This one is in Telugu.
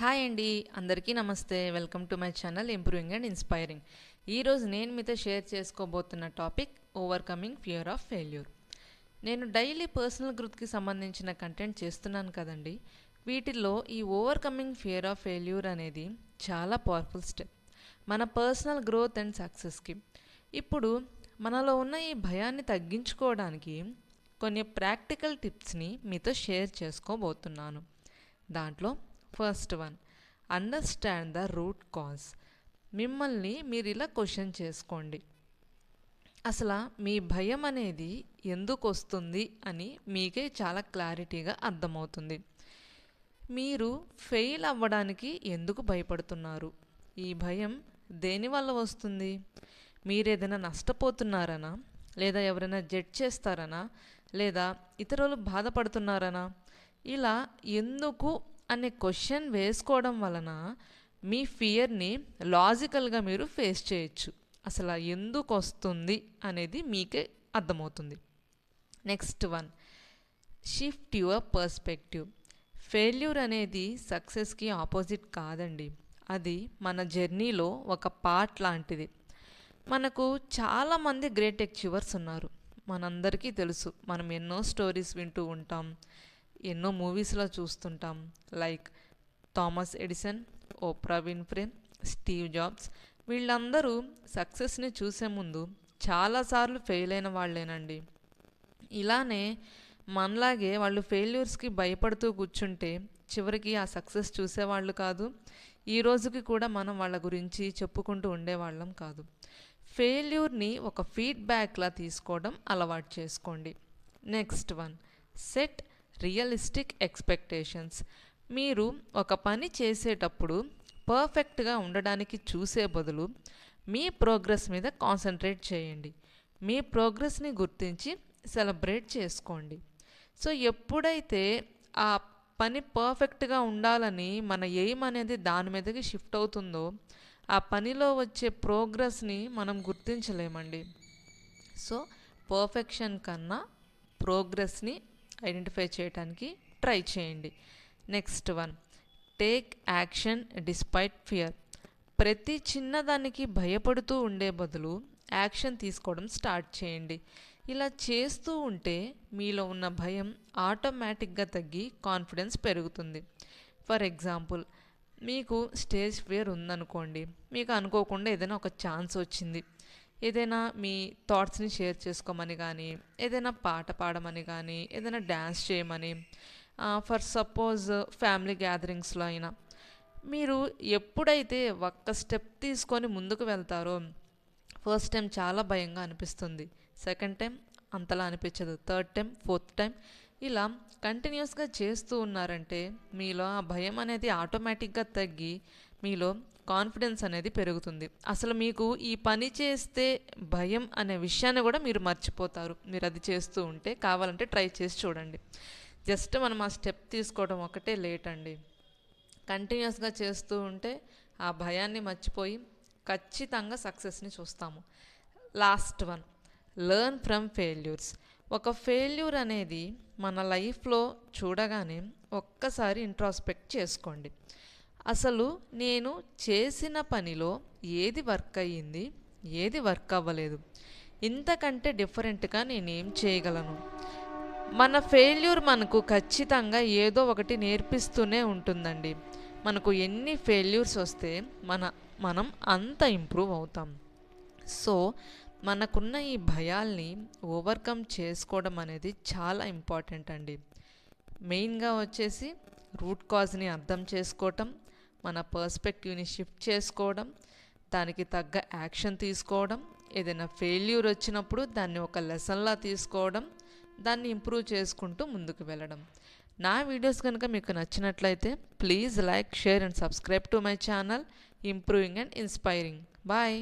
హాయ్ అండి, అందరికీ నమస్తే. Welcome to my channel improving and inspiring. ఈరోజు నేను మీతో షేర్ చేసుకోబోతున్న topic overcoming fear of failure. నేను డైలీ పర్సనల్ గ్రోత్కి సంబంధించిన కంటెంట్ చేస్తున్నాను కదండి. వీటిల్లో ఈ ఓవర్కమింగ్ ఫియర్ ఆఫ్ ఫెయిల్యూర్ అనేది చాలా పవర్ఫుల్ స్టెప్ మన పర్సనల్ గ్రోత్ అండ్ సక్సెస్కి. ఇప్పుడు మనలో ఉన్న ఈ భయాన్ని తగ్గించుకోవడానికి కొన్ని ప్రాక్టికల్ టిప్స్ని మీతో షేర్ చేసుకోబోతున్నాను. దాంట్లో first one, understand the root cause. మిమ్మల్ని మీరు ఇలా క్వశ్చన్ చేసుకోండి, అసలు మీ భయం అనేది ఎందుకు వస్తుంది అని మీకే చాలా క్లారిటీగా అర్థమవుతుంది. మీరు ఫెయిల్ అవ్వడానికి ఎందుకు భయపడుతున్నారు? ఈ భయం దేనివల్ల వస్తుంది? మీరు ఏదైనా నష్టపోతున్నారనా, లేదా ఎవరైనా జడ్జ్ చేస్తారనా, లేదా ఇతరులు బాధపడుతున్నారనా? ఇలా ఎందుకు అనే క్వశ్చన్ వేసుకోవడం వలన మీ ఫియర్ని లాజికల్గా మీరు ఫేస్ చేయొచ్చు. అసలు ఎందుకు వస్తుంది అనేది మీకే అర్థమవుతుంది. Next one, shift your perspective. Failure అనేది సక్సెస్కి ఆపోజిట్ కాదండి, అది మన జర్నీలో ఒక పార్ట్ లాంటిది. మనకు చాలామంది గ్రేట్ అచీవర్స్ ఉన్నారు, మనందరికీ తెలుసు. మనం ఎన్నో స్టోరీస్ వింటూ ఉంటాం, ఎన్నో మూవీస్లో చూస్తుంటాం. Like Thomas Edison, opera Winfrey, Steve jobs. వీళ్ళందరూ సక్సెస్ని చూసే ముందు చాలాసార్లు ఫెయిల్ అయిన వాళ్ళేనండి. ఇలానే మనలాగే వాళ్ళు ఫెయిల్యూర్స్కి భయపడుతూ కూర్చుంటే చివరికి ఆ సక్సెస్ చూసేవాళ్ళు కాదు. ఈ రోజుకి కూడా మనం వాళ్ళ గురించి చెప్పుకుంటూ ఉండేవాళ్ళం కాదు. ఫెయిల్యూర్ని ఒక ఫీడ్బ్యాక్లా తీసుకోవడం అలవాటు చేసుకోండి. Next one, set realistic expectations. మీరు ఒక పని చేసేటప్పుడు పర్ఫెక్ట్గా ఉండడానికి చూసే బదులు మీ ప్రోగ్రెస్ మీద కాన్సన్ట్రేట్ చేయండి. మీ ప్రోగ్రెస్ని గుర్తించి సెలబ్రేట్ చేసుకోండి. సో ఎప్పుడైతే ఆ పని పర్ఫెక్ట్గా ఉండాలని మన ఎయిమ్ అనేది దాని మీదకి షిఫ్ట్ అవుతుందో ఆ పనిలో వచ్చే ప్రోగ్రెస్ని మనం గుర్తించలేమండి. సో పర్ఫెక్షన్ కన్నా ప్రోగ్రెస్ని ఐడెంటిఫై చేయడానికి ట్రై చేయండి. Next one, take action despite fear. ప్రతి చిన్నదానికి భయపడుతూ ఉండే బదులు యాక్షన్ తీసుకోవడం స్టార్ట్ చేయండి. ఇలా చేస్తూ ఉంటే మీలో ఉన్న భయం ఆటోమేటిక్గా తగ్గి కాన్ఫిడెన్స్ పెరుగుతుంది. ఫర్ ఎగ్జాంపుల్, మీకు స్టేజ్ ఫియర్ ఉందనుకోండి. మీకు అనుకోకుండా ఏదైనా ఒక ఛాన్స్ వచ్చింది, ఏదైనా మీ థాట్స్ని షేర్ చేసుకోమని కానీ, ఏదైనా పాట పాడమని కానీ, ఏదైనా డ్యాన్స్ చేయమని, ఫర్ సపోజ్ ఫ్యామిలీ గ్యాదరింగ్స్లో అయినా. మీరు ఎప్పుడైతే ఒక్క స్టెప్ తీసుకొని ముందుకు వెళ్తారో ఫస్ట్ టైం చాలా భయంగా అనిపిస్తుంది, సెకండ్ టైం అంతలా అనిపించదు, థర్డ్ టైం, ఫోర్త్ టైం ఇలా కంటిన్యూస్గా చేస్తూ ఉన్నారంటే మీలో ఆ భయం అనేది ఆటోమేటిక్గా తగ్గి మీలో కాన్ఫిడెన్స్ అనేది పెరుగుతుంది. అసలు మీకు ఈ పని చేస్తే భయం అనే విషయాన్ని కూడా మీరు మర్చిపోతారు. మీరు అది చేస్తూ ఉంటే కావాలంటే ట్రై చేసి చూడండి. జస్ట్ మనం ఆ స్టెప్ తీసుకోవడం ఒకటే లేట్ అండి. కంటిన్యూస్గా చేస్తూ ఉంటే ఆ భయాన్ని మర్చిపోయి ఖచ్చితంగా సక్సెస్ని చూస్తాము. Last one, learn from failures. ఒక ఫెయిల్యూర్ అనేది మన లైఫ్లో చూడగానే ఒక్కసారి ఇంట్రాస్పెక్ట్ చేసుకోండి. అసలు నేను చేసిన పనిలో ఏది వర్క్ అయ్యింది, ఏది వర్క్ అవ్వలేదు, ఇంతకంటే డిఫరెంట్గా నేనేం చేయగలను? మన ఫెయిల్యూర్ మనకు ఖచ్చితంగా ఏదో ఒకటి నేర్పిస్తూనే ఉంటుందండి. మనకు ఎన్ని ఫెయిల్యూర్స్ వస్తే మనం అంత ఇంప్రూవ్ అవుతాం. సో మనకున్న ఈ భయాల్ని ఓవర్కమ్ చేసుకోవడం అనేది చాలా ఇంపార్టెంట్ అండి. మెయిన్గా వచ్చేసి రూట్ కాజ్ని అర్థం చేసుకోవటం, మన పర్స్పెక్టివ్ని షిఫ్ట్ చేసుకోవడం, దానికి తగ్గ యాక్షన్ తీసుకోవడం, ఏదైనా ఫెయిల్యూర్ వచ్చినప్పుడు దాన్ని ఒక లెసన్లా తీసుకోవడం, దాన్ని ఇంప్రూవ్ చేసుకుంటూ ముందుకు వెళ్ళడం. నా వీడియోస్ కనుక మీకు నచ్చినట్లయితే please like, share and subscribe to my channel improving and inspiring. Bye.